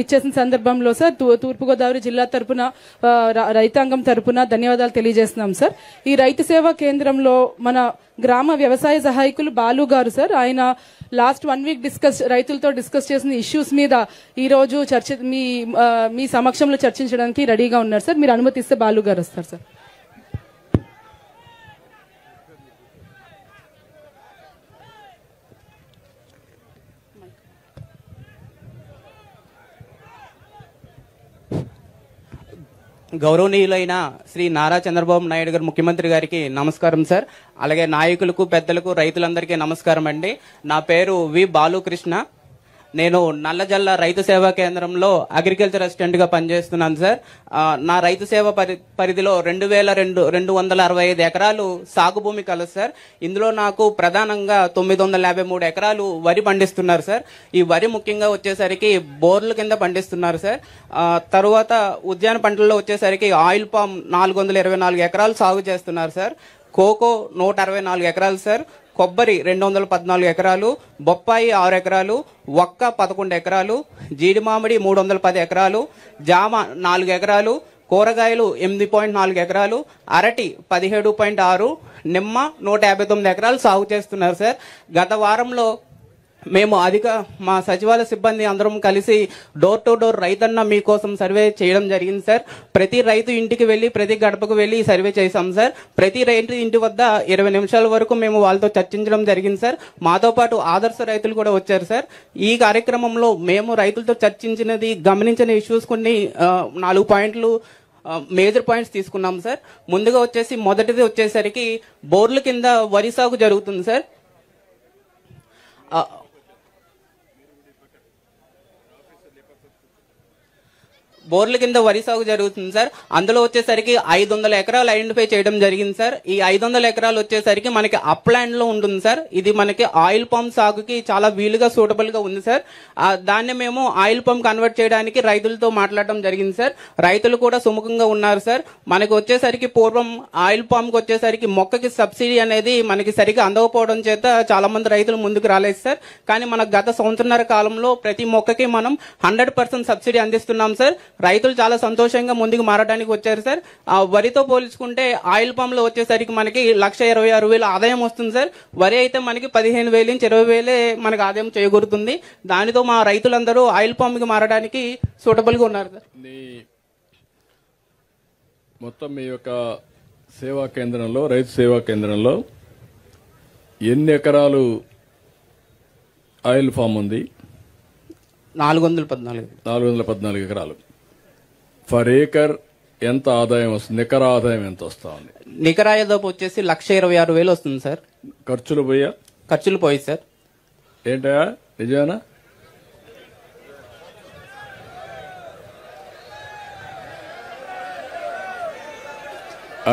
ఇచ్చేసిన సందర్భంలో సార్ తూర్పుగోదావరి జిల్లా తరపున రైతాంగం తరపున ధన్యవాదాలు తెలియజేస్తున్నాం సార్. ఈ రైతు సేవా కేంద్రంలో మన గ్రామ వ్యవసాయ సహాయకులు బాలు గారు సార్, ఆయన లాస్ట్ 1 వీక్ రైతులతో డిస్కస్ చేసిన ఇష్యూస్ మీద ఈ రోజు మీ సమక్షంలో చర్చించడానికి రెడీగా ఉన్నారు సార్. మీరు అనుమతిస్తే బాలు గారు వస్తారు సార్. గౌరవనీయులైన శ్రీ నారా చంద్రబాబు నాయుడు గారు ముఖ్యమంత్రి గారికి నమస్కారం సార్. అలాగే నాయకులకు, పెద్దలకు, రైతులందరికీ నమస్కారం అండి. నా పేరు వి బాలుకృష్ణ. నేను నల్లజల్ల రైతు సేవా కేంద్రంలో అగ్రికల్చర్ అసిస్టెంట్ గా పనిచేస్తున్నాను సార్. నా రైతు సేవ పరిధిలో 2265 ఎకరాలు సాగు భూమి కలదు సార్. ఇందులో నాకు ప్రధానంగా 953 ఎకరాలు వరి పండిస్తున్నారు సార్. ఈ వరి ముఖ్యంగా వచ్చేసరికి బోర్ల కింద పండిస్తున్నారు సార్. తరువాత ఉద్యాన పంటల్లో వచ్చేసరికి ఆయిల్ పామ్ 424 ఎకరాలు సాగు చేస్తున్నారు సార్. కోకో 164 ఎకరాలు సార్. కొబ్బరి 214 ఎకరాలు, బొప్పాయి 6 ఎకరాలు, వక్క 11 ఎకరాలు, జీడి మామిడి 310 ఎకరాలు, జామ 4 ఎకరాలు, కూరగాయలు 8.4 ఎకరాలు, అరటి 17.6, నిమ్మ 159 ఎకరాలు సాగు చేస్తున్నారు సార్. గత వారంలో మేము మా సచివాలయ సిబ్బంది అందరం కలిసి డోర్ టు డోర్ రైతన్న మీకోసం సర్వే చేయడం జరిగింది సార్. ప్రతి రైతు ఇంటికి వెళ్లి, ప్రతి గడపకు వెళ్లి సర్వే చేశాం సార్. ప్రతి రైతు ఇంటి వద్ద 20 నిమిషాల వరకు మేము వాళ్ళతో చర్చించడం జరిగింది సార్. మాతో పాటు ఆదర్శ రైతులు కూడా వచ్చారు సార్. ఈ కార్యక్రమంలో మేము రైతులతో చర్చించినది, గమనించిన ఇష్యూస్ కొన్ని 4 పాయింట్లు మేజర్ పాయింట్స్ తీసుకున్నాం సార్. ముందుగా మొదటిది వచ్చేసరికి బోర్ల కింద వరి సాగు జరుగుతుంది సార్. బోర్ల కింద వరి సాగు జరుగుతుంది సార్. అందులో వచ్చేసరికి 500 ఎకరాలు ఐడెంటిఫై చేయడం జరిగింది సార్. ఈ 500 ఎకరాలు వచ్చేసరికి మనకి అప్లాండ్ లో ఉంటుంది సార్. ఇది మనకి ఆయిల్ పంప్ సాగుకి చాలా వీలుగా సూటబుల్ గా ఉంది సార్. దాన్ని మేము ఆయిల్ పంప్ కన్వర్ట్ చేయడానికి రైతులతో మాట్లాడడం జరిగింది సార్. రైతులు కూడా సుముఖంగా ఉన్నారు సార్. మనకి వచ్చేసరికి పూర్వం ఆయిల్ పంప్ వచ్చేసరికి మొక్కకి సబ్సిడీ అనేది మనకి సరిగా అందకపోవడం చేత చాలా మంది రైతులు ముందుకు రాలేదు సార్. కానీ మనకు గత సంవత్సరాల కాలంలో ప్రతి మొక్కకి మనం 100% సబ్సిడీ అందిస్తున్నాం సార్. రైతులు చాలా సంతోషంగా ముందుకు మారడానికి వచ్చారు సార్. వరితో పోల్చుకుంటే ఆయిల్ పంప్ లో వచ్చేసరికి మనకి 1,26,000 ఆదాయం వస్తుంది సార్. వరి అయితే మనకి 15,000 నుంచి 20,000 మనకి ఆదాయం చేయగలుగుతుంది. దానితో మా రైతులందరూ ఆయిల్ పంప్ కి మారడానికి సూటబుల్ గా ఉన్నారు సార్. మొత్తం మీ యొక్క సేవా కేంద్రంలో, రైతు సేవా కేంద్రంలో ఎన్ని ఎకరాలు ఆయిల్ ఫామ్ ఉంది? 414 ఎకరాలు. ఫర్ ఏకర్ ఎంత ఆదాయం వస్తుంది? నికర ఆదాయం ఎంత వస్తా ఉంది? నికర ఆదాయం వచ్చేసి 1,26,000 వస్తుంది సార్. ఖర్చులు పోయి సార్. ఏంటా నిజమేనా?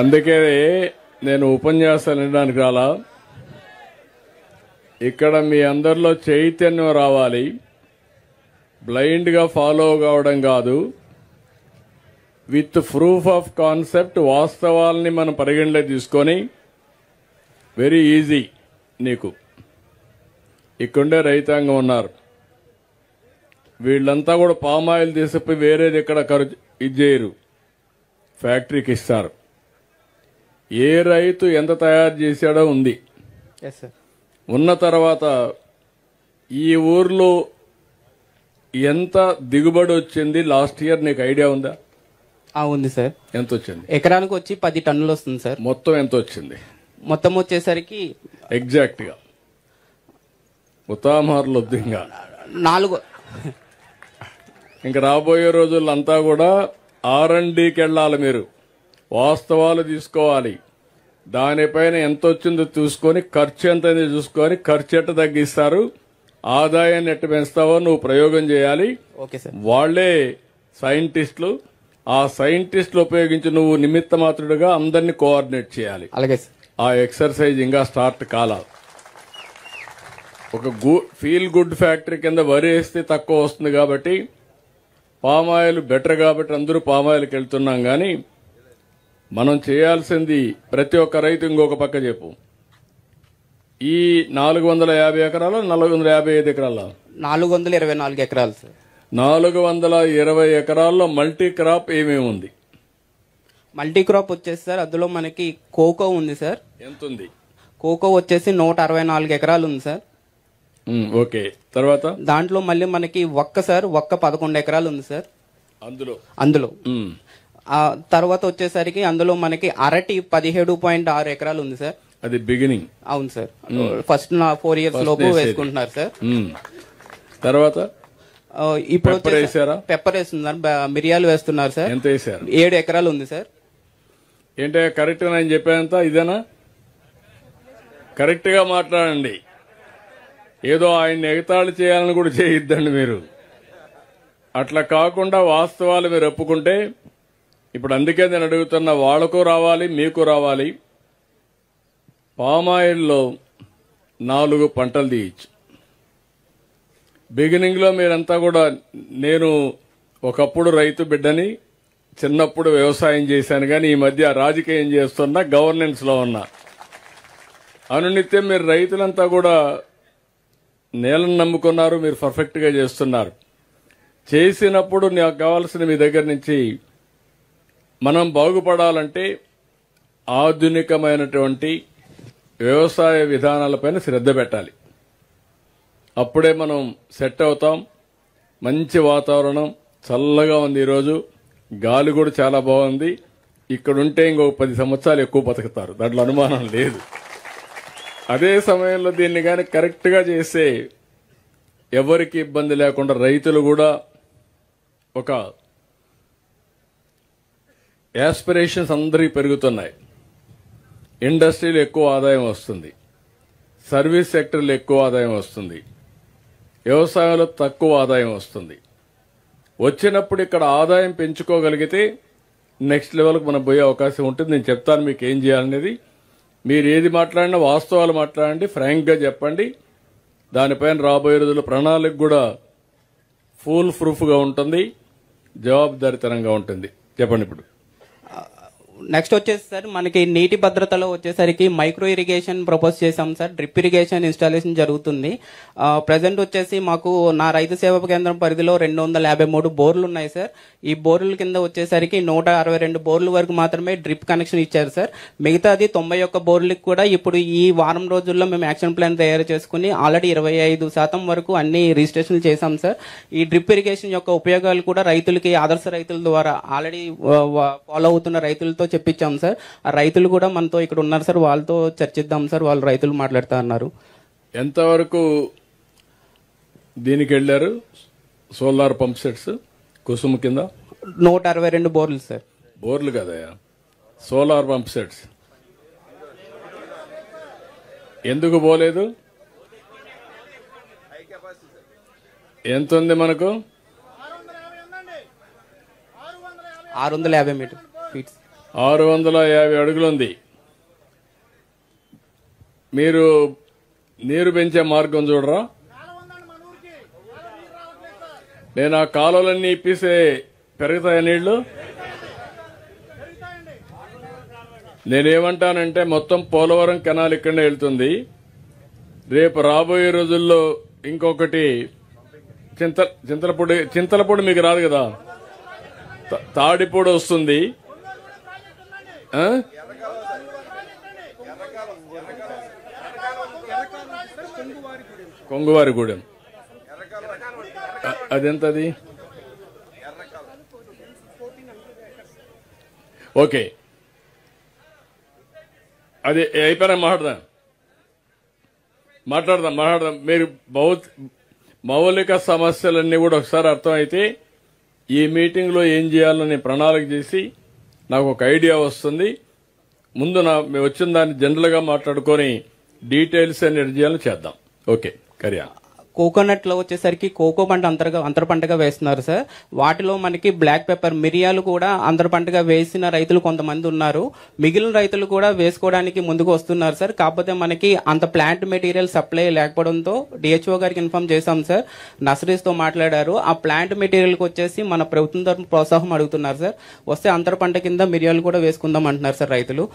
అందుకే నేను ఉపన్యాసాలు వినడానికి రాలా. ఇక్కడ మీ అందరిలో చైతన్యం రావాలి. బ్లైండ్ గా ఫాలో కావడం కాదు, విత్ ప్రూఫ్ ఆఫ్ కాన్సెప్ట్ వాస్తవాల్ని మనం పరిగణలోకి తీసుకొని, వెరీ ఈజీ. నీకు ఇక్కడే రైతాంగం ఉన్నారు, వీళ్ళంతా కూడా పామాయిల్ తీసుకుపోయి వేరేది ఎక్కడ ఇది చేయరు, ఫ్యాక్టరీకి ఇస్తారు. ఏ రైతు ఎంత తయారు చేశాడో ఉంది. ఉన్న తర్వాత ఈ ఊర్లో ఎంత దిగుబడి వచ్చింది లాస్ట్ ఇయర్ నీకు ఐడియా ఉందా? ఉంది సార్. ఎంత వచ్చింది? ఎకరానికి వచ్చి 10 టన్నులు వస్తుంది సార్. మొత్తం ఎంత వచ్చింది? మొత్తం వచ్చేసరికి ఎగ్జాక్ట్ గా ఉతామార్లు వద్దిగా 4. ఇంకా రాబోయే రోజులంతా కూడా R&Dకి వెళ్ళాలి. మీరు వాస్తవాలు తీసుకోవాలి. దానిపైన ఎంత వచ్చిందో చూసుకొని, ఖర్చు ఎంత చూసుకొని, ఖర్చు ఎట్ట తగ్గిస్తారు, ఆదాయాన్ని ఎట్ట పెంచుతావో నువ్వు ప్రయోగం చేయాలి. వాళ్లే సైంటిస్టులు. ఆ సైంటిస్టులు ఉపయోగించి నువ్వు నిమిత్త మాత్రుడుగా అందరినీ కోఆర్డినేట్ చేయాలి. ఆ ఎక్సర్సైజ్ ఇంకా స్టార్ట్ కాలా. ఒక ఫీల్ గుడ్ ఫ్యాక్టరీ కింద వరి వేస్తే తక్కువ వస్తుంది కాబట్టి, పామాయిల్ బెటర్ కాబట్టి అందరూ పామాయిల్కి వెళ్తున్నాం. కానీ మనం చేయాల్సింది ప్రతి ఒక్క రైతు ఇంకొక పక్క చెప్పు. ఈ 450 ఎకరాలు 455 ఎకరాల 424 ఎకరాలు సార్. 420 ఎకరాల్లో మల్టీ క్రాప్ ఏమేమి ఉంది? మల్టీ క్రాప్ వచ్చేసి సార్ అందులో మనకి కోకో ఉంది సార్. ఎంత ఉంది? కోకో వచ్చేసి 164 ఎకరాలు ఉంది సార్. ఓకే, తర్వాత దాంట్లో మళ్ళీ మనకి ఒక్క 11 ఎకరాలు ఉంది సార్ అందులో. ఆ తర్వాత వచ్చేసరికి అందులో మనకి అరటి 17.6 ఎకరాలు ఉంది సార్. అది బిగినింగ్. అవును సార్, ఫస్ట్ 4 ఇయర్స్ లోపు వేసుకుంటున్నారు సార్. తర్వాత ఇప్పుడు పెప్పర్ వేస్తున్నారు, మిరియాలు వేస్తున్నారు సార్. ఎంత వేసారు? 7 ఎకరాలు ఉంది సార్. ఏంటో కరెక్ట్ నేను చెప్పేంత ఇదేనా? కరెక్ట్ గా మాట్లాడండి. ఏదో ఆయన ఎగతాళి చేయాలని కూడా చేయొద్దండి మీరు. అట్లా కాకుండా వాస్తవాలు మీరు ఒప్పుకుంటే, ఇప్పుడు అందుకే నేను అడుగుతున్నా, వాళ్లకు రావాలి మీకు రావాలి. పామాయిల్లో 4 పంటలు తీయచ్చు. బిగినింగ్ లో మీరంతా కూడా, నేను ఒకప్పుడు రైతు బిడ్డని, చిన్నప్పుడు వ్యవసాయం చేశాను, కానీ ఈ మధ్య రాజకీయం చేస్తున్నా, గవర్నెన్స్ లో ఉన్నా. అనునిత్యం మీరు రైతులంతా కూడా నేలను నమ్ముకున్నారు, మీరు పర్ఫెక్ట్ గా చేస్తున్నారు. చేసినప్పుడు నాకు కావాల్సిన మీ దగ్గర నుంచి, మనం బాగుపడాలంటే ఆధునికమైనటువంటి వ్యవసాయ విధానాలపైన శ్రద్ధ పెట్టాలి. అప్పుడే మనం సెట్ అవుతాం. మంచి వాతావరణం, చల్లగా ఉంది ఈరోజు, గాలి కూడా చాలా బాగుంది. ఇక్కడుంటే ఇంకొక 10 సంవత్సరాలు ఎక్కువ బతుకుతారు, దాంట్లో అనుమానం లేదు. అదే సమయంలో దీన్ని కానీ కరెక్ట్ గా చేస్తే ఎవరికి ఇబ్బంది లేకుండా, రైతులు కూడా ఒక యాస్పిరేషన్స్ అందరికీ పెరుగుతున్నాయి. ఇండస్ట్రీలో ఎక్కువ ఆదాయం వస్తుంది, సర్వీస్ సెక్టర్లో ఎక్కువ ఆదాయం వస్తుంది, వ్యవసాయంలో తక్కువ ఆదాయం వస్తుంది. వచ్చినప్పుడు ఇక్కడ ఆదాయం పెంచుకోగలిగితే నెక్స్ట్ లెవెల్కి మనం పోయే అవకాశం ఉంటుంది. నేను చెప్తాను మీకు ఏం చేయాలనేది. మీరు ఏది మాట్లాడినా వాస్తవాలు మాట్లాడండి, ఫ్రాంక్ గా చెప్పండి. దానిపైన రాబోయే రోజుల్లో ప్రణాళిక కూడా ఫుల్ ప్రూఫ్ గా ఉంటుంది, జవాబుదారీతనంగా ఉంటుంది. చెప్పండి. ఇప్పుడు నెక్స్ట్ వచ్చేసి సార్ మనకి నీటి భద్రతలో వచ్చేసరికి మైక్రో ఇరిగేషన్ ప్రపోజ్ చేశాం సార్. డ్రిప్ ఇరిగేషన్ ఇన్స్టాలేషన్ జరుగుతుంది. ప్రజెంట్ వచ్చేసి మాకు నా రైతు సేవా కేంద్రం పరిధిలో 253 బోర్లు ఉన్నాయి సార్. ఈ బోర్ల కింద వచ్చేసరికి 162 బోర్లు వరకు మాత్రమే డ్రిప్ కనెక్షన్ ఇచ్చారు సార్. మిగతాది 91 బోర్లకు కూడా ఇప్పుడు ఈ వారం రోజుల్లో మేము యాక్షన్ ప్లాన్ తయారు చేసుకుని ఆల్రెడీ 25% వరకు అన్ని రిజిస్ట్రేషన్లు చేశాం సార్. ఈ డ్రిప్ ఇరిగేషన్ యొక్క ఉపయోగాలు కూడా రైతులకి, ఆదర్శ రైతుల ద్వారా ఆల్రెడీ ఫాలో అవుతున్న రైతులతో చెప్పించాం సార్. ఆ రైతులు కూడా మనతో ఇక్కడ ఉన్నారు సార్, వాళ్ళతో చర్చిద్దాం సార్. వాళ్ళు రైతులు మాట్లాడుతా అన్నారు. ఎంతవరకు దీనికి వెళ్లారు? సోలార్ పంప్ సెట్స్ కుసుమ కింద 162 బోర్లు సార్. బోర్లు కదయా, సోలార్ పంప్ సెట్స్ ఎందుకు పోలేదు? ఎంత ఉంది మనకు? 650 మీటర్ ఫీట్స్, 650 అడుగులుంది. మీరు నీరు పెంచే మార్గం చూడరా? నేను ఆ కాలువలన్నీ ఇప్పిస్తే పెరుగుతాయి నీళ్లు? నేనేమంటానంటే మొత్తం పోలవరం కెనాల్ ఇక్కడనే వెళ్తుంది. రేపు రాబోయే రోజుల్లో ఇంకొకటి చింతలపూడి మీకు రాదు కదా, తాడిపూడి వస్తుంది. కొంగువారిగూడెం అదెంతది? ఓకే, అది అయిపోయినా మాట్లాడదాం. మీరు మౌలిక సమస్యలన్నీ కూడా ఒకసారి అర్థమైతే ఈ మీటింగ్ లో ఏం చేయాలని ప్రణాళిక చేసి నాకు ఒక ఐడియా వస్తుంది. ముందు వచ్చిన దాన్ని జనరల్ గా మాట్లాడుకొని డీటెయిల్స్ అన్ని చేయాలని చేద్దాం. ఓకే, కరియా. కోకోనట్ లో వచ్చేసరికి కోకో పంట అంతర పంటగా వేస్తున్నారు సార్. వాటిలో మనకి బ్లాక్ పెప్పర్, మిరియాలు కూడా అంతర పంటగా వేసిన రైతులు కొంతమంది ఉన్నారు. మిగిలిన రైతులు కూడా వేసుకోవడానికి ముందుకు వస్తున్నారు సార్. కాకపోతే మనకి అంత ప్లాంట్ మెటీరియల్ సప్లై లేకపోవడంతో డిహెచ్ఓ గారికి ఇన్ఫార్మ్ చేశాం సార్. నర్సరీస్ తో మాట్లాడారు. ఆ ప్లాంట్ మెటీరియల్ కి వచ్చేసి మన ప్రభుత్వం తరఫున ప్రోత్సాహం అడుగుతున్నారు సార్. వస్తే అంతర పంట కింద మిరియాలు కూడా వేసుకుందాం అంటున్నారు సార్ రైతులు.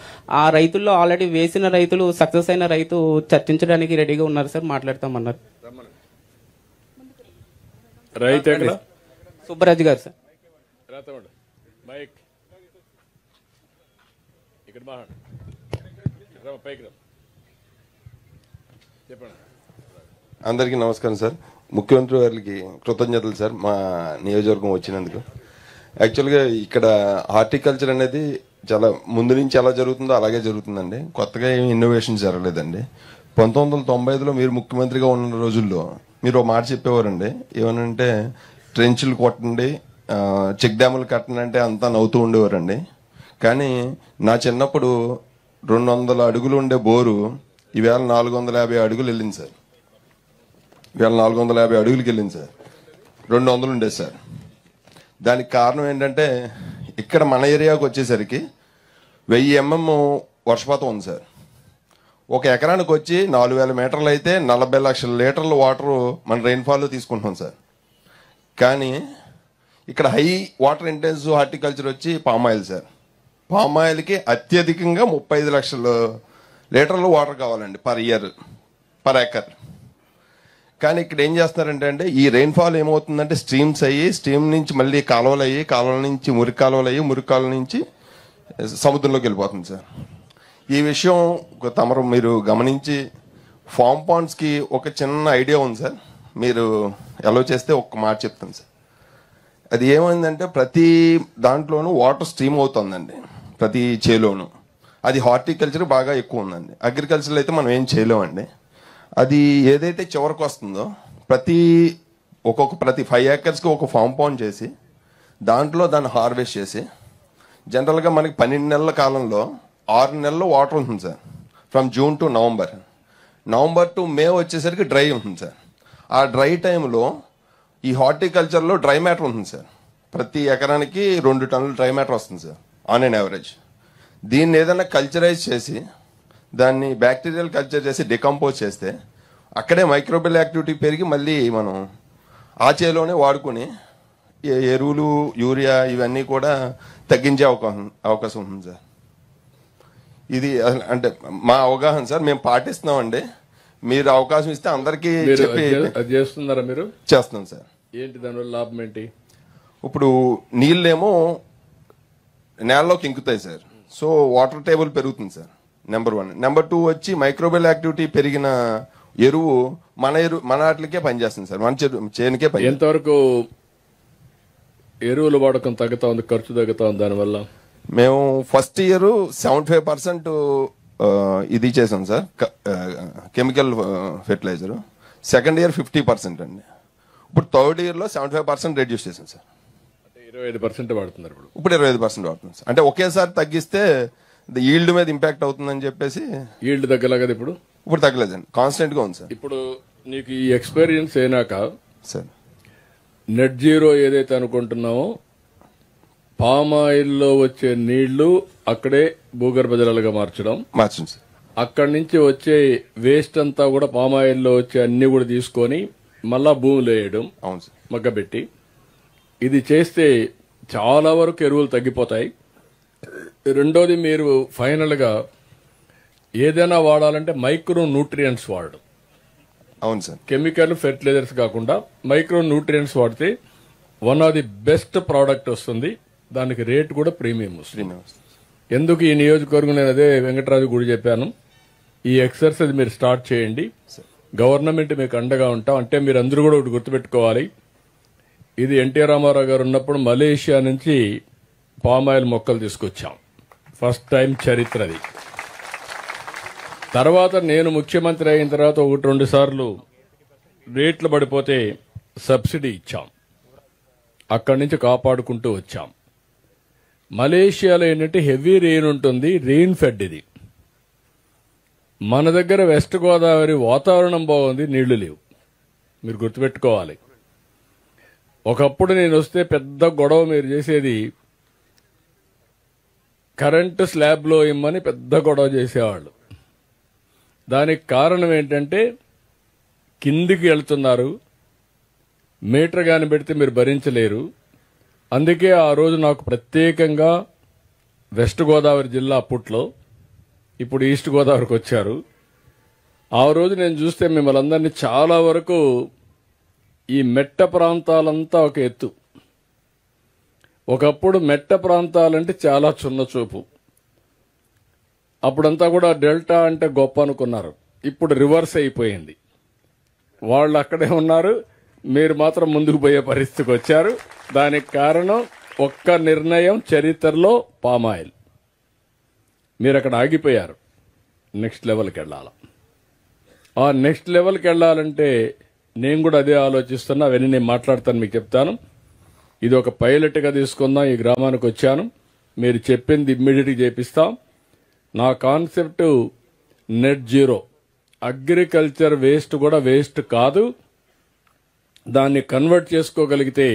ఆ రైతుల్లో ఆల్రెడీ వేసిన రైతులు, సక్సెస్ అయిన రైతు చర్చించడానికి రెడీగా ఉన్నారు సార్, మాట్లాడతామన్నారు. రైతు ఎక్కడ? సుబ్బరాజు గారు సార్. మైక్ ఇక్కడ చెప్పండి. అందరికీ నమస్కారం సార్. ముఖ్యమంత్రి గారికి కృతజ్ఞతలు సార్ మా నియోజకవర్గం వచ్చినందుకు. యాక్చువల్గా ఇక్కడ హార్టికల్చర్ అనేది చాలా ముందు నుంచి ఎలా జరుగుతుందో అలాగే జరుగుతుందండి. కొత్తగా ఏమి ఇన్నోవేషన్ జరగలేదండి. 1995లో మీరు ముఖ్యమంత్రిగా ఉన్న రోజుల్లో మీరు ఒక మాట చెప్పేవారండి. ఏమనంటే ట్రెంచ్లు కొట్టండి, చెక్ డ్యాములు కట్టండి అంటే అంతా నవ్వుతూ ఉండేవారండి. కానీ నా చిన్నప్పుడు 200 అడుగులు ఉండే బోరు ఈవేళ 450 అడుగులు వెళ్ళింది సార్. ఇవాళ 450 అడుగులకి వెళ్ళింది సార్. 200 ఉండేది సార్. దానికి కారణం ఏంటంటే ఇక్కడ మన ఏరియాకి వచ్చేసరికి 1000 mm వర్షపాతం ఉంది సార్. ఒక ఎకరానికి వచ్చి 4000 మీటర్లు అయితే 40 లక్షల లీటర్ల వాటర్ మన రెయిన్ఫాల్లో తీసుకుంటున్నాం సార్. కానీ ఇక్కడ హై వాటర్ ఇంటెన్సివ్ హార్టికల్చర్ వచ్చి పామాయిల్ సార్. పామాయిల్కి అత్యధికంగా 35 లక్షల లీటర్లు వాటర్ కావాలండి పర్ ఇయర్, పర్ ఎకర్. కానీ ఇక్కడ ఏం చేస్తున్నారంటే ఈ రెయిన్ఫాల్ ఏమవుతుందంటే స్ట్రీమ్స్ అయ్యి, స్ట్రీమ్ నుంచి మళ్ళీ కాలువలు అయ్యి, కాలువల నుంచి మురికి కాలువలు అయ్యి, మురికి కాలువల నుంచి సముద్రంలోకి వెళ్ళిపోతుంది సార్. ఈ విషయం తమరు మీరు గమనించి ఫామ్ పాండ్స్కి ఒక చిన్న ఐడియా ఉంది సార్. మీరు ఎలా చేస్తే ఒక్క మాట చెప్తాను సార్. అది ఏమైందంటే ప్రతి దాంట్లోనూ వాటర్ స్ట్రీమ్ అవుతుందండి, ప్రతి చేలోను. అది హార్టికల్చర్ బాగా ఎక్కువ ఉందండి. అగ్రికల్చర్ అయితే మనం ఏం చేయలేమండి. అది ఏదైతే చివరికి వస్తుందో ప్రతి 5 acresకి ఒక ఫామ్ పాండ్ చేసి దాంట్లో దాన్ని హార్వెస్ట్ చేసి, జనరల్గా మనకి 12 నెలల కాలంలో 6 నెలలు వాటర్ ఉంటుంది sir. From June to November to May వచ్చేసరికి డ్రై ఉంటుంది సార్. ఆ డ్రై టైంలో ఈ హార్టికల్చర్లో డ్రై మ్యాటర్ ఉంటుంది సార్. ప్రతి ఎకరానికి 2 టన్నులు డ్రై మ్యాటర్ వస్తుంది సార్ ఆన్ అండ్ యావరేజ్. దీన్ని ఏదైనా కల్చరైజ్ చేసి దాన్ని బ్యాక్టీరియల్ కల్చర్ చేసి డికంపోజ్ చేస్తే అక్కడే మైక్రోబియల్ యాక్టివిటీ పెరిగి మళ్ళీ మనం ఆ చేలోనే వాడుకొని ఎరువులు, యూరియా ఇవన్నీ కూడా తగ్గించే అవకాశం ఉంటుంది సార్. ఇది అంటే మా అవగాహన సార్. మేము పాటిస్తున్నామండి. మీరు అవకాశం ఇస్తే అందరికీ చెప్పి చేస్తున్నారా? మీరు చేస్తున్నాం సార్. ఏంటి దానివల్ల లాభం ఏంటి? ఇప్పుడు నీళ్ళేమో నేలలోకి ఇంకుతాయి సార్. సో వాటర్ టేబుల్ పెరుగుతుంది సార్, నెంబర్ 1. నెంబర్ 2 వచ్చి మైక్రోబియల్ యాక్టివిటీ పెరిగిన ఎరువు మన వాటికే పనిచేస్తుంది సార్, మన చేనుకే పని. ఎంతవరకు ఎరువుల వాడకం తగ్గుతా ఉంది, ఖర్చు తగ్గుతా ఉంది దానివల్ల? మేము ఫస్ట్ ఇయర్ 75% ఇది చేసాం sir, chemical fertilizer. Second year 50% అండి. ఇప్పుడు థర్డ్ ఇయర్లో 75% రెడ్యూస్ చేసాం సార్. 25% వాడుతున్నారు ఇప్పుడు 25% వాడుతున్నాం సార్. అంటే ఒకేసారి తగ్గిస్తే ఈల్డ్ మీద ఇంపాక్ట్ అవుతుందని చెప్పేసి. ఈల్డ్ తగ్గలేదా? ఇప్పుడు తగ్గలేదండి, కాన్స్టెంట్ గా ఉంది సార్. ఇప్పుడు నీకు ఈ ఎక్స్పీరియన్స్ అయినాక సార్ నెట్ జీరో ఏదైతే అనుకుంటున్నామో, పామ్ ఆయిల్లో వచ్చే నీళ్లు అక్కడే భూగర్భ జలాలుగా మార్చండి సార్. అక్కడి నుంచి వచ్చే వేస్ట్ అంతా కూడా పామ్ ఆయిల్లో వచ్చే అన్ని కూడా తీసుకొని మళ్ళా భూమిలో వేయడం, అవును సార్, మగ్గబెట్టి. ఇది చేస్తే చాలా వరకు ఎరువులు తగ్గిపోతాయి. రెండోది, మీరు ఫైనల్ గా ఏదైనా వాడాలంటే మైక్రో న్యూట్రియంట్స్ వాడడం. అవును సార్. కెమికల్ ఫెర్టిలైజర్స్ కాకుండా మైక్రో న్యూట్రియంట్స్ వాడితే one of the best product వస్తుంది. దానికి రేట్ కూడా ప్రీమియం వస్తుంది. ఎందుకు ఈ నియోజకవర్గం నేను అదే వెంకటరాజు గుడి చెప్పాను, ఈ ఎక్సర్సైజ్ మీరు స్టార్ట్ చేయండి, గవర్నమెంట్ మీకు అండగా ఉంటాం. అంటే మీరు అందరూ కూడా ఒకటి గుర్తుపెట్టుకోవాలి, ఇది ఎన్టీ రామారావు గారు ఉన్నప్పుడు మలేషియా నుంచి పామ్ ఆయిల్ మొక్కలు తీసుకొచ్చాం, ఫస్ట్ టైం చరిత్రది. తర్వాత నేను ముఖ్యమంత్రి అయిన తర్వాత 1-2 సార్లు రేట్లు పడిపోతే సబ్సిడీ ఇచ్చాం, అక్కడి నుంచి కాపాడుకుంటూ వచ్చాం. మలేషియాలో ఏంటంటే హెవీ రెయిన్ ఉంటుంది, రెయిన్ ఫెడ్ ఇది. మన దగ్గర వెస్ట్ గోదావరి వాతావరణం బాగుంది, నీళ్లు లేవు. మీరు గుర్తుపెట్టుకోవాలి. ఒకప్పుడు నేను వస్తే పెద్ద గొడవ మీరు చేసేది, కరెంటు స్లాబ్లో ఇమ్మని పెద్ద గొడవ చేసేవాళ్ళు. దానికి కారణం ఏంటంటే కిందికి వెళ్తున్నారు, మీటర్ గాని పెడితే మీరు భరించలేరు. అందుకే ఆ రోజు నాకు ప్రత్యేకంగా వెస్ట్ గోదావరి జిల్లా అప్పట్లో, ఇప్పుడు ఈస్ట్ గోదావరికి వచ్చారు. ఆ రోజు నేను చూస్తే మిమ్మల్ని అందరినీ చాలా వరకు ఈ మెట్ట ప్రాంతాలంతా ఒక ఎత్తు, ఒకప్పుడు మెట్ట ప్రాంతాలంటే చాలా చిన్న చూపు. అప్పుడంతా కూడా డెల్టా అంటే గొప్ప అనుకున్నారు. ఇప్పుడు రివర్స్ అయిపోయింది. వాళ్ళు అక్కడే ఉన్నారు, మీరు మాత్రం ముందుకు పోయే పరిస్థితికి వచ్చారు. దానికి కారణం ఒక్క నిర్ణయం, చరిత్రలో పామాయిల్. మీరు అక్కడ ఆగిపోయారు. నెక్స్ట్ లెవెల్కి వెళ్ళాలి. ఆ నెక్స్ట్ లెవెల్కి వెళ్ళాలంటే నేను కూడా అదే ఆలోచిస్తున్నా. అవన్నీ నేను మాట్లాడతాను, మీకు చెప్తాను. ఇది ఒక పైలట్గా తీసుకుందాం. ఈ గ్రామానికి వచ్చాను, మీరు చెప్పింది ఇమ్మీడియట్గా చేపిస్తాం. నా concept net zero. Agriculture waste కూడా వేస్ట్ కాదు, దాన్ని కన్వర్ట్ చేసుకోగలిగితే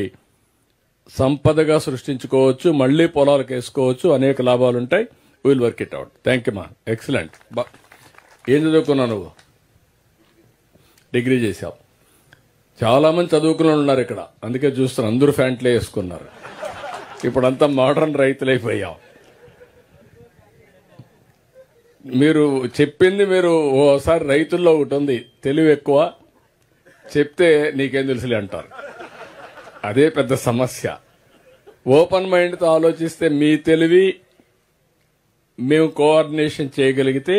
సంపదగా సృష్టించుకోవచ్చు, మళ్లీ పొలాలకు వేసుకోవచ్చు, అనేక లాభాలు ఉంటాయి. Will work it out. Thank you మా. ఎక్సలెంట్. ఏం చదువుకున్నావు నువ్వు? డిగ్రీ చేశావు. చాలా మంది చదువుకున్న ఉన్నారు ఇక్కడ, అందుకే చూస్తున్నారు, అందరూ ఫ్యాంట్లే వేసుకున్నారు. ఇప్పుడంతా మోడర్న్ రైతులైపోయాం. మీరు చెప్పింది, మీరు ఓసారి రైతుల్లో ఒకటి ఉంది, తెలివి ఎక్కువ, చెప్తే నీకేం తెలుసులే అంటారు. అదే పెద్ద సమస్య. ఓపెన్ మైండ్తో ఆలోచిస్తే మీ తెలివి మేము కోఆర్డినేషన్ చేయగలిగితే,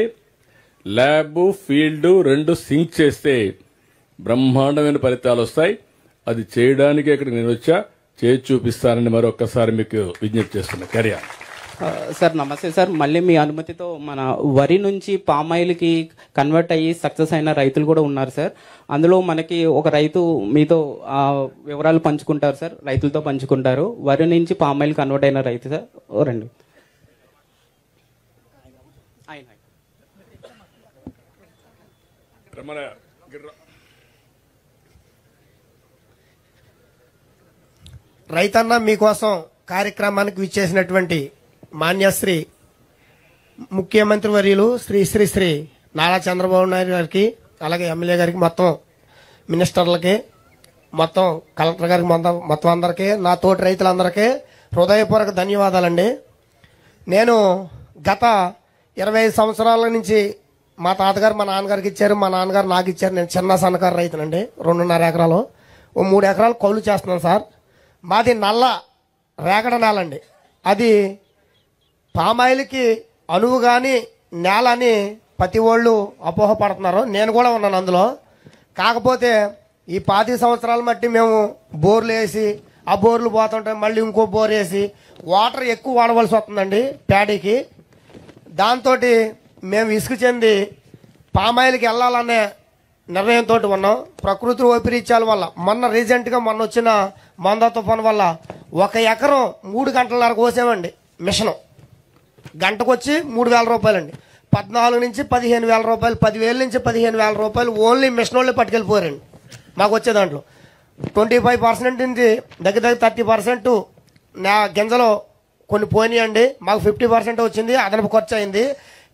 ల్యాబ్ ఫీల్డ్ రెండు సింక్ చేస్తే బ్రహ్మాండమైన ఫలితాలు వస్తాయి. అది చేయడానికి ఇక్కడ నేను వచ్చా, చేసి చూపిస్తానని మరొక్కసారి మీకు విజ్ఞప్తి చేస్తున్నా. కర్యా సార్ నమస్తే సార్. మళ్ళీ మీ అనుమతితో మన వరి నుంచి పామాయిల్కి కన్వర్ట్ అయ్యి సక్సెస్ అయిన రైతులు కూడా ఉన్నారు సార్. అందులో మనకి ఒక రైతు మీతో వివరాలు పంచుకుంటారు సార్, రైతులతో పంచుకుంటారు. వరి నుంచి పామాయిల్ కన్వర్ట్ అయిన రైతు సార్ రండి. రైతన్న మీకోసం కార్యక్రమానికి విచ్చేసినటువంటి మాన్యశ్రీ ముఖ్యమంత్రి వర్యులు శ్రీ శ్రీ శ్రీ నారా చంద్రబాబు నాయుడు గారికి, అలాగే ఎమ్మెల్యే గారికి, మొత్తం మినిస్టర్లకి, మొత్తం కలెక్టర్ గారికి, మొత్తం అందరికీ, నా తోటి రైతులందరికీ హృదయపూర్వక ధన్యవాదాలండి. నేను గత 25 సంవత్సరాల నుంచి మా తాతగారు మా నాన్నగారికి ఇచ్చారు, మా నాన్నగారు నాకు ఇచ్చారు. నేను చిన్న సన్నకారు రైతునండి. 2.5 ఎకరాలు, 3 ఎకరాలు కౌలు చేస్తున్నాను సార్. మాది నల్ల రేగడ నేల అండి. అది పామాయిల్కి అనువు కానీ నేల అని ప్రతి వాళ్ళు అపోహపడుతున్నారు. నేను కూడా ఉన్నాను అందులో. కాకపోతే ఈ 25 సంవత్సరాల మట్టి మేము బోర్లు వేసి, ఆ బోర్లు పోతుంటే మళ్ళీ ఇంకో బోర్ వేసి వాటర్ ఎక్కువ వాడవలసి వస్తుందండి ప్యాడీకి. దాంతో మేము ఇసుకు చెంది పామాయిల్కి వెళ్ళాలనే నిర్ణయంతో ఉన్నాం. ప్రకృతి వైపరీత్యాల వల్ల మొన్న రీసెంట్గా వచ్చిన మందా తుఫాన్ వల్ల 1 ఎకరం 3 గంటలన్నర కోసామండి. మిషను గంటకు వచ్చి 3,000 రూపాయలండి. 14 నుంచి 15,000 రూపాయలు, 10,000 నుంచి 15,000 రూపాయలు ఓన్లీ మిషన్ వాళ్ళే పట్టుకెళ్ళిపోయారండి. మాకు వచ్చే దాంట్లో 25% నుంచి దగ్గర 30% నా గింజలో కొన్ని పోయినాయండి. మాకు 50% వచ్చింది, అదనపు ఖర్చు అయింది.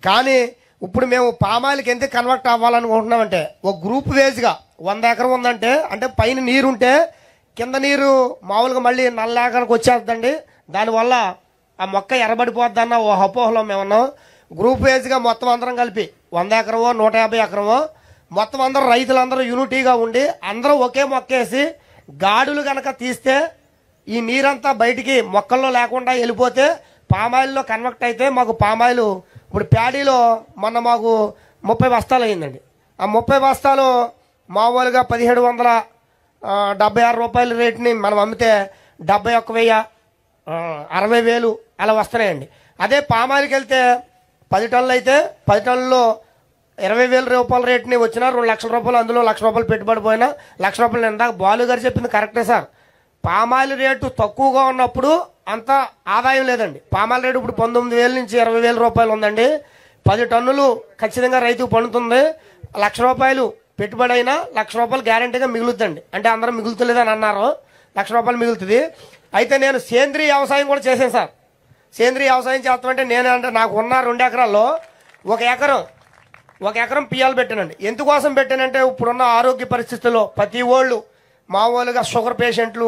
కానీ ఇప్పుడు మేము పామాయిల్కి ఎంత కన్వర్ట్ అవ్వాలనుకుంటున్నామంటే, ఒక గ్రూప్ వేజ్గా 100 ఎకరం ఉందంటే, అంటే పైన నీరు ఉంటే కింద నీరు మామూలుగా మళ్ళీ నల్ల ఎకరానికి వచ్చేస్తుందండి. దానివల్ల ఆ మొక్క ఎర్రబడిపోద్దన్న ఓ అపోహలో మేమున్నాం. గ్రూప్ వేజ్గా మొత్తం అందరం కలిపి 100 ఎకరమో 150 ఎకరమో మొత్తం అందరూ రైతులందరూ యూనిటీగా ఉండి అందరూ ఒకే మొక్కేసి గాడులు గనక తీస్తే ఈ నీరంతా బయటికి మొక్కల్లో లేకుండా వెళ్ళిపోతే పామాయిల్లో కన్వర్ట్ అయితే మాకు పామాయిల్ ఇప్పుడు ప్యాడీలో మొన్న మాకు 30 బస్తాలు అయిందండి. ఆ 30 బస్తాలు మామూలుగా 1776 రూపాయల రేటుని మనం అమ్మితే 71,000, 60,000 అలా వస్తున్నాయండి. అదే పామాయిల్కి వెళ్తే 10 టన్నులు అయితే 10 టన్నుల్లో 20,000 రూపాయల రేటుని వచ్చినా 2 లక్షల రూపాయలు, అందులో 1 లక్ష రూపాయలు పెట్టుబడి పోయినా 1 లక్ష రూపాయలు. ఇందాక బాలు గారు చెప్పింది కరెక్టే సార్. పామాయిల్ రేటు తక్కువగా ఉన్నప్పుడు అంత ఆదాయం లేదండి. పామాయిల్ రేటు ఇప్పుడు 19,000 నుంచి 20,000 రూపాయలు ఉందండి. 10 టన్నులు ఖచ్చితంగా రైతుకు పండుతుంది. 1 లక్ష రూపాయలు పెట్టుబడి అయినా 1 లక్ష రూపాయలు గ్యారంటీగా మిగులుతుందండి. అంటే అందరూ మిగులుతులేదని అన్నారు, 1 లక్ష రూపాయలు మిగులుతుంది. అయితే నేను సేంద్రీయ వ్యవసాయం కూడా చేశాను సార్. సేంద్రీయ వ్యవసాయం చేస్తామంటే అంటే నాకు ఉన్న 2 ఎకరాల్లో 1 ఎకరం పియ్యాలు పెట్టానండి. ఎందుకోసం పెట్టానంటే ఇప్పుడున్న ఆరోగ్య పరిస్థితుల్లో ప్రతి వాళ్ళు మామూలుగా షుగర్ పేషెంట్లు,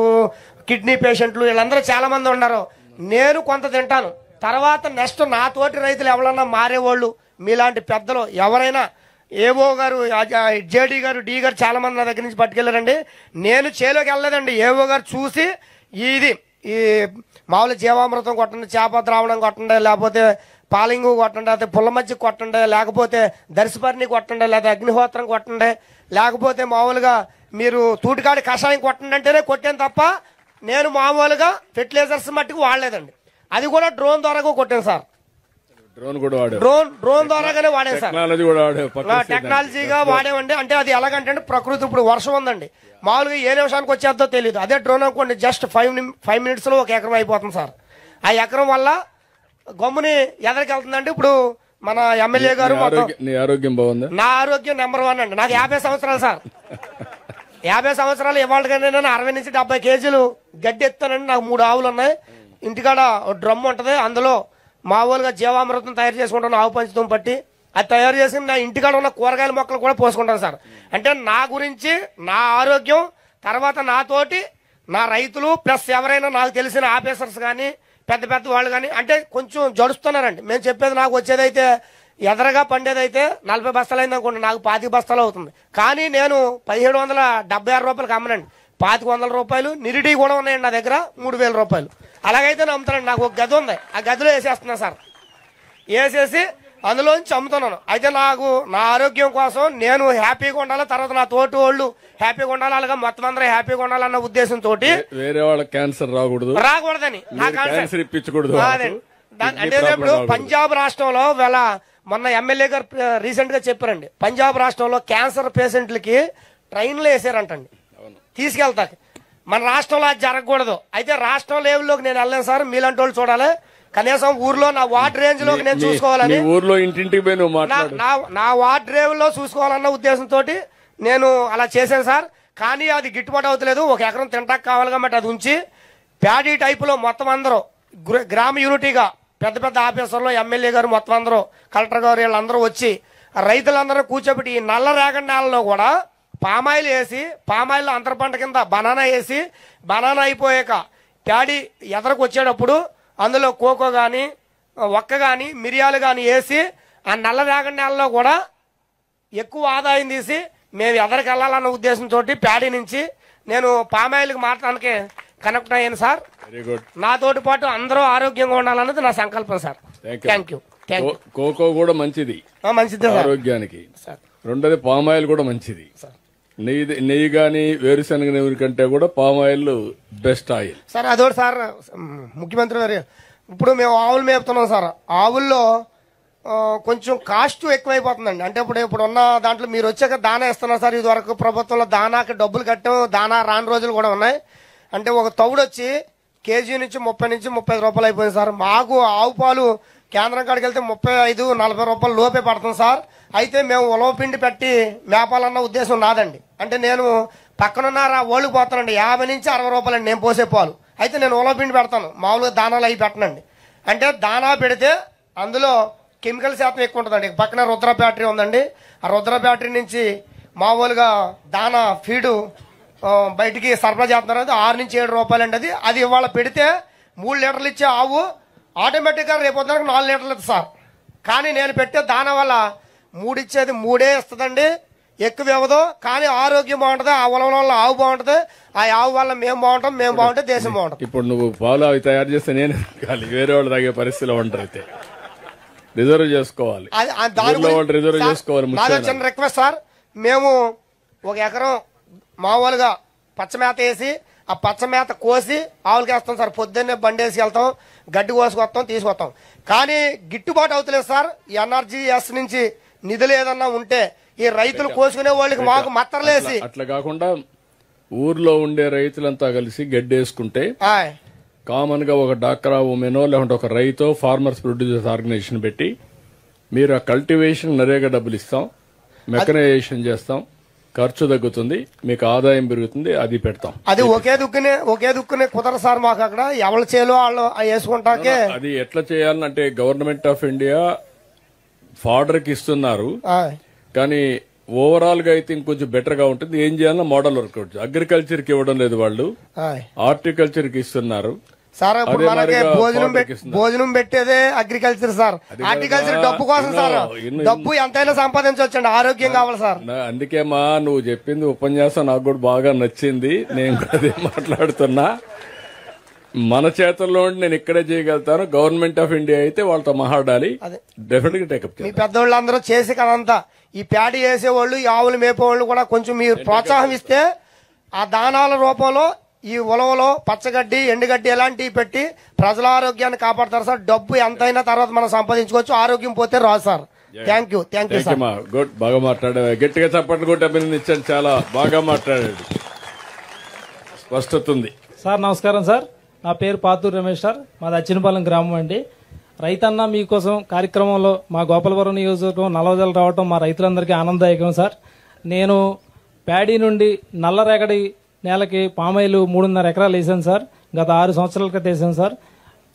కిడ్నీ పేషెంట్లు వీళ్ళందరూ చాలా మంది ఉన్నారు. నేను కొంత తింటాను, తర్వాత నెక్స్ట్ నా తోటి రైతులు ఎవరన్నా మారేవాళ్ళు మీలాంటి పెద్దలు ఎవరైనా, ఏవో గారు, జేడీ గారు, డి గారు చాలా మంది నా దగ్గర నుంచి పట్టుకెళ్ళారండి. నేను చేలోకి వెళ్ళలేదండి. ఏవో గారు చూసి ఈ మామూలు జీవామృతం కొట్టండి, చేప ద్రావణం కొట్టండి, లేకపోతే పాలింగు కొట్టండి, లేకపోతే పుల్ల మజ్జిగ కొట్టండి, లేకపోతే దర్శపర్ణి కొట్టండి, లేకపోతే అగ్నిహోత్రం కొట్టండి, లేకపోతే మామూలుగా మీరు తూటికాడి కషాయం కొట్టండి అంటేనే కొట్టాను తప్ప నేను మామూలుగా ఫెర్టిలైజర్స్ మట్టుకు వాడలేదండి. అది కూడా డ్రోన్ ద్వారా కొట్టాను సార్. డ్రోన్ కూడా వాడారు, డ్రోన్ ద్వారాగానే వాడాను సార్. టెక్నాలజీ కూడా వాడారు, టెక్నాలజీగా వాడామండి. అంటే అది ఎలాగంటే ప్రకృతి ఇప్పుడు వర్షం ఉందండి, మామూలుగా ఏ నిమిషానికి వచ్చేద్దో తెలియదు. అదే డ్రోన్ అనుకోండి జస్ట్ 5 minutes లో 1 ఎకరం అయిపోతుంది సార్. ఆ ఎకరం వల్ల గమ్ముని ఎదరికి వెళ్తుందండి. ఇప్పుడు మన ఎమ్మెల్యే గారు నీ ఆరోగ్యం బాగుందా? నా ఆరోగ్యం నెంబర్ 1 అండి. నాకు 50 సంవత్సరాలు సార్. 50 సంవత్సరాలు ఇవాళగానే నేను 60 నుంచి 70 కేజీలు గడ్డి ఎత్తానండి. నాకు 3 ఆవులు ఉన్నాయి. ఇంటికాడ డ్రమ్ ఉంటది, అందులో మామూలుగా జీవామృతం తయారు చేసుకుంటాను, ఆవు పంచతం పట్టి అది తయారు చేసి నా ఇంటికాడ ఉన్న కూరగాయల మొక్కలు కూడా పోసుకుంటాను సార్. అంటే నా గురించి, నా ఆరోగ్యం, తర్వాత నాతోటి నా రైతులు ప్లస్ ఎవరైనా నాకు తెలిసిన ఆఫీసర్స్ కానీ పెద్ద పెద్ద వాళ్ళు కానీ అంటే కొంచెం జడుస్తున్నారండి. మేము చెప్పేది నాకు వచ్చేదైతే ఎదరగా పండేదైతే 40 బస్తాలు అయింది అనుకోండి, నాకు 25 బస్తాలు అవుతుంది. కానీ నేను 1776 రూపాయలకి అమ్మనండి. 2500 రూపాయలు నిరుడి కూడా ఉన్నాయండి నా దగ్గర, 3000 రూపాయలు. అలాగైతే నమ్ముతానండి. నాకు ఒక గది ఉంది, ఆ గదిలో వేసేస్తున్నా సార్. వేసేసి అందులోంచి అమ్ముతున్నాను. అయితే నాకు నా ఆరోగ్యం కోసం నేను హ్యాపీగా ఉండాలి, తర్వాత నా తోటి వాళ్ళు హ్యాపీగా ఉండాలి, అలాగే మొత్తం అందరూ హ్యాపీగా ఉండాలన్న ఉద్దేశంతో వేరే వాళ్ళకి క్యాన్సర్ రాకూడదని నా క్యాన్సర్ ఇప్పించకూడదు. అంటే ఇప్పుడు పంజాబ్ రాష్ట్రంలో వేళ మొన్న ఎమ్మెల్యే గారు రీసెంట్ గా చెప్పారండి, పంజాబ్ రాష్ట్రంలో క్యాన్సర్ పేషెంట్లకి ట్రైన్లో వేసారంటండి తీసుకెళ్తాకి. మన రాష్ట్రంలో అది జరగకూడదు. అయితే రాష్ట్రం లెవెల్లోకి నేను వెళ్ళాను సార్. మీలాంటి వాళ్ళు చూడాలి, కనీసం ఊర్లో నా వార్డ్ రేంజ్ లోకి నేను చూసుకోవాలని, ఊర్లో ఇంటింటికి నా వార్డ్ రేంజ్ లో చూసుకోవాలన్న ఉద్దేశంతో నేను అలా చేశాను సార్. కానీ అది గిట్టుబాటు అవుతలేదు. 1 ఎకరం తింటాక కావాలి కాబట్టి అది ఉంచి ప్యాడీ టైపులో మొత్తం అందరూ గ్రామ యూనిటీగా పెద్ద పెద్ద ఆఫీసర్లు, ఎమ్మెల్యే గారు మొత్తం అందరూ, కలెక్టర్ గారు వీళ్ళందరూ వచ్చి రైతులందరూ కూర్చోబెట్టి ఈ నల్ల రేగడి నేలలో కూడా పామాయిల్ వేసి, పామాయిల్ అంతర పంట కింద బనానా వేసి, బనానా అయిపోయాక ప్యాడీ ఎదరకు వచ్చేటప్పుడు అందులో కోకో కానీ ఒక్క కానీ మిరియాలు కానీ వేసి ఆ నల్ల రేగడి నేలలో కూడా ఎక్కువ ఆదాయం తీసి మేము ఎదరికి వెళ్ళాలన్న ఉద్దేశంతో ప్యాడీ నుంచి నేను పామాయిల్కి మాట్లాడడానికి కనెక్ట్ అయ్యాను సార్. నాతోటి పాటు అందరూ ఆరోగ్యంగా ఉండాలన్నది నా సంకల్పం సార్. Thank you. కోకో కూడా మంచిది ఆరోగ్యానికి. రెండోది పామాయిల్ కూడా మంచిది. నెయ్యి కానీ వేరుశనగ నూనె కంటే కూడా పామాయిల్ బెస్ట్ ఆయిల్ సార్. అదోటి సార్, ముఖ్యమంత్రి గారు ఇప్పుడు మేము ఆవులు మేపుతున్నాం సార్. ఆవుల్లో కొంచెం కాస్ట్ ఎక్కువైపోతుందండి. అంటే ఇప్పుడు ఉన్న దాంట్లో మీరు వచ్చాక దానా ఇస్తున్నారు సార్. ఇది వరకు ప్రభుత్వంలో దానాకి డబ్బులు కట్టాం, దానా రాని రోజులు కూడా ఉన్నాయి. అంటే ఒక తౌడు వచ్చి కేజీ నుంచి 30 నుంచి 35 రూపాయలు అయిపోయింది సార్. మాకు ఆవు పాలు కేంద్రం కాడికి వెళ్తే 35-40 రూపాయలు లోపే పడుతుంది సార్. అయితే మేము ఉలవ పిండి పెట్టి మేపాలన్న ఉద్దేశం నాదండి. అంటే నేను పక్కనున్న ఓళ్ళకి పోతానండి, 50 నుంచి 60 రూపాయలండి నేను పోసే పాలు. అయితే నేను ఉలవ పిండి పెడతాను, మామూలుగా దానాలు అవి పెట్టనండి. అంటే దానా పెడితే అందులో కెమికల్ శాతం ఎక్కువ ఉంటుందండి. పక్కన రుద్ర బ్యాటరీ ఉందండి, ఆ రుద్ర బ్యాటరీ నుంచి మామూలుగా దానా ఫీడు బయటికి సరఫరా చేస్తున్నారు. 6 నుంచి 7 రూపాయలండి. అది ఇవాళ పెడితే 3 లీటర్లు ఇచ్చే ఆవు ఆటోమేటిక్గా రేపు 4 లీటర్లు ఇస్తుంది సార్. కానీ నేను పెట్టే దానా వల్ల 3 ఇచ్చేది 3 ఇస్తుందండి, ఎక్కువ ఇవ్వదు. కానీ ఆరోగ్యం బాగుంటుంది, ఆ ఉలవల వల్ల ఆవు బాగుంటుంది, ఆ ఆవు వల్ల మేము బాగుంటాం, మేము బాగుంటే దేశం బాగుంటుంది. ఇప్పుడు నువ్వు పాలు అవి తయారు చేస్తే నేను వేరే వాళ్ళు తాగే పరిస్థితిలో ఉంటారు. అయితే రిజర్వ్ చేసుకోవాలి, రిజర్వ్ చేసుకోవాలి. నాదో చిన్న రిక్వెస్ట్ సార్, మేము 1 ఎకరం మామూలుగా పచ్చమేత వేసి ఆ పచ్చమేత కోసి ఆవులకి వేస్తాం సార్. పొద్దున్నే బండేసి వెళ్తాం, గడ్డి కోసుకొస్తాం, తీసుకొస్తాం. కానీ గిట్టుబాటు అవుతలేదు సార్. ఎన్ఆర్జీఎస్ నుంచి నిధులు ఏదన్నా ఉంటే ఈ రైతులు కోసుకునే వాళ్ళకి మాకు మత్తరలేసి, అట్లా కాకుండా ఊర్లో ఉండే రైతులంతా కలిసి గడ్డి వేసుకుంటే కామన్ గా ఒక డాక్రా ఉమెనో లేకుంటే ఒక రైతో ఫార్మర్స్ ప్రొడ్యూసర్స్ ఆర్గనైజేషన్ పెట్టి మీరు ఆ కల్టివేషన్ నరేగా డబ్బులు ఇస్తాం, మెకనైజేషన్ చేస్తాం, ఖర్చు తగ్గుతుంది, మీకు ఆదాయం పెరుగుతుంది, అది పెడతాం. అది ఒకే దుక్కునే కుదరదు సార్ మాకు. అక్కడ ఎవరి చేలో వాళ్ళు వేసుకుంటాకే అది ఎట్లా చేయాలంటే గవర్నమెంట్ ఆఫ్ ఇండియా ఫార్డర్ కి ఇస్తున్నారు. కానీ ఓవరాల్ గా అయితే ఇంకొంచెం బెటర్ గా ఉంటుంది. ఏం చేయాలన్నా మోడల్ వర్కౌట్. అగ్రికల్చర్ కి ఇవ్వడం లేదు వాళ్ళు, హార్టికల్చర్ కి ఇస్తున్నారు సార్. ఇప్పుడు మనకి భోజనం పెట్టేదే అగ్రికల్చర్ సార్. హార్టికల్చర్ డబ్బు కోసం సార్. డబ్బు ఎంతైనా సంపాదించవచ్చండి, ఆరోగ్యం కావాలి సార్. అందుకేమా నువ్వు చెప్పింది ఉపన్యాసం నాకు కూడా బాగా నచ్చింది. నేను అదే మాట్లాడుతున్నా. మన చేతుల్లో ఉండి నేను ఇక్కడే చేయగలుగుతాను. గవర్నమెంట్ ఆఫ్ ఇండియా అయితే వాళ్ళతో మాట్లాడాలి, డెఫినెట్ గా టేకప్ మీ చేయాలి. పెద్దోళ్ళందరూ చేసి కదంతా ఈ ప్యాడీ వేసేవాళ్ళు, ఈ ఆవులు మేపేవాళ్ళు కూడా కొంచెం మీరు ప్రోత్సాహం ఇస్తే ఆ దానాల రూపంలో ఈ ఉలవలో పచ్చగడ్డి, ఎండుగడ్డి ఇలాంటివి పెట్టి ప్రజల ఆరోగ్యాన్ని కాపాడతారు సార్. డబ్బు ఎంతైనా తర్వాత మనం సంపాదించుకోవచ్చు, ఆరోగ్యం పోతే రాదు sir. Thank you sir. Good, బాగా మాట్లాడాడు. గట్టిగా చప్పట్లు కొట్టి అభినందించాను. చాలా బాగా మాట్లాడాడు, స్పష్టత ఉంది. సార్ నమస్కారం సార్. నా పేరు పాతూరు రమేష్ సార్. మాది అచ్చినపాలెం గ్రామం అండి. రైతన్న మీకోసం కార్యక్రమంలో మా గోపాలపురం నియోజకవర్గం నల్లజల రావటం మా రైతులందరికీ ఆనందదాయకం సార్. నేను ప్యాడీ నుండి నల్లరేగడి నేలకి పామాయిలు 3.5 ఎకరాలు వేసాను సార్. గత 6 సంవత్సరాల క్రితం వేసాను సార్.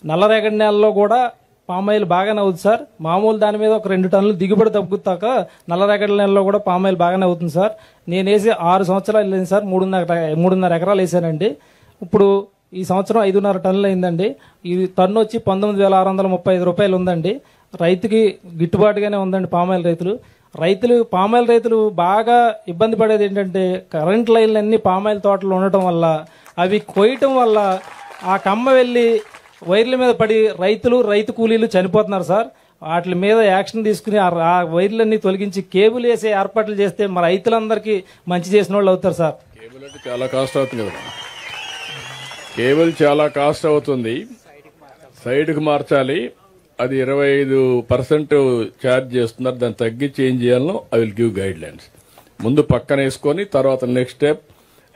నల్లరేగడి నేలలో కూడా పామాయిల్ బాగానే అవుతుంది సార్. మామూలు దాని మీద ఒక 2 టన్నులు దిగుబడి తగ్గుతాక నల్లరేగడి నేలలో కూడా పామాయిల్ బాగానే అవుతుంది సార్. నేను వేసి 6 సంవత్సరాలు వెళ్ళింది సార్. 3.5 ఎకరాలు వేసానండి. ఇప్పుడు ఈ సంవత్సరం 5.5 టన్నులు అయిందండి. ఈ టన్ను వచ్చి 19,635 రూపాయలు ఉందండి. రైతుకి గిట్టుబాటుగానే ఉందండి. పామాయిల్ రైతులు బాగా ఇబ్బంది పడేది ఏంటంటే కరెంట్ లైన్లన్నీ పామాయిల్ తోటలు ఉండటం వల్ల అవి కొయ్యటం వల్ల ఆ కమ్మ వెళ్ళి వైర్ల మీద పడి రైతు కూలీలు చనిపోతున్నారు సార్. వాటి మీద యాక్షన్ తీసుకుని ఆ వైర్లన్నీ తొలగించి కేబుల్ వేసే ఏర్పాట్లు చేస్తే మా రైతులందరికీ మంచి చేసిన వాళ్ళు అవుతారు సార్. కేబుల్ అంటే చాలా కాస్ట్ అవుతుంది కదా. కేబుల్ చాలా కాస్ట్ అవుతుంది, సైడ్కి మార్చాలి. అది 25% ఛార్జ్ చేస్తున్నారు. దాన్ని తగ్గించి ఏం చేయాలో I will give guide lines. ముందు పక్కన వేసుకొని తర్వాత నెక్స్ట్ స్టెప్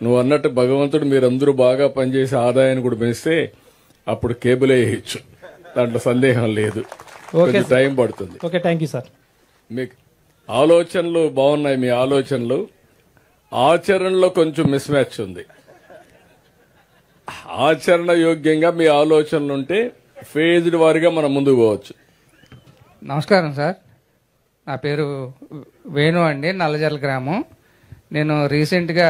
నువ్వు అన్నట్టు భగవంతుడు మీరందరూ బాగా పనిచేసి ఆదాయాన్ని కూడా పెంచితే అప్పుడు కేబులే వేయచ్చు, దాంట్లో సందేహం లేదు. కొంచెం టైం పడుతుంది. Okay, thank you sir. మీకు ఆలోచనలు బాగున్నాయి. మీ ఆలోచనలు ఆచరణలో కొంచెం మిస్ మ్యాచ్ ఉంది. ఆచరణ యోగ్యంగా మీ ఆలోచనలు ఉంటే ఫేజ్డ్ వారిగా మనం ముందుకు పోవచ్చు. నమస్కారం సార్. నా పేరు వేణు అండి, నల్లజర్ల గ్రామం. నేను రీసెంట్గా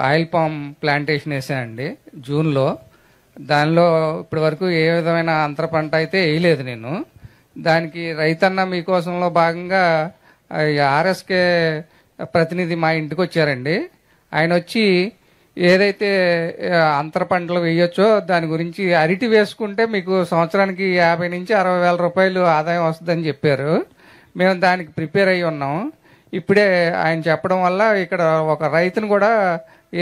ఆయిల్ పామ్ ప్లాంటేషన్ వేసానండి జూన్లో. దానిలో ఇప్పటి వరకు ఏ విధమైన అంతర పంట అయితే వేయలేదు నేను. దానికి రైతన్న మీకోసంలో భాగంగా ఆర్ఎస్కే ప్రతినిధి మా ఇంటికి వచ్చారండి. ఆయన వచ్చి ఏదైతే అంతర పంటలు వేయొచ్చో దాని గురించి అరటి వేసుకుంటే మీకు సంవత్సరానికి 50 నుంచి 60 వేల రూపాయలు ఆదాయం వస్తుందని చెప్పారు. మేము దానికి ప్రిపేర్ అయ్యి ఉన్నాం. ఇప్పుడే ఆయన చెప్పడం వల్ల ఇక్కడ ఒక రైతును కూడా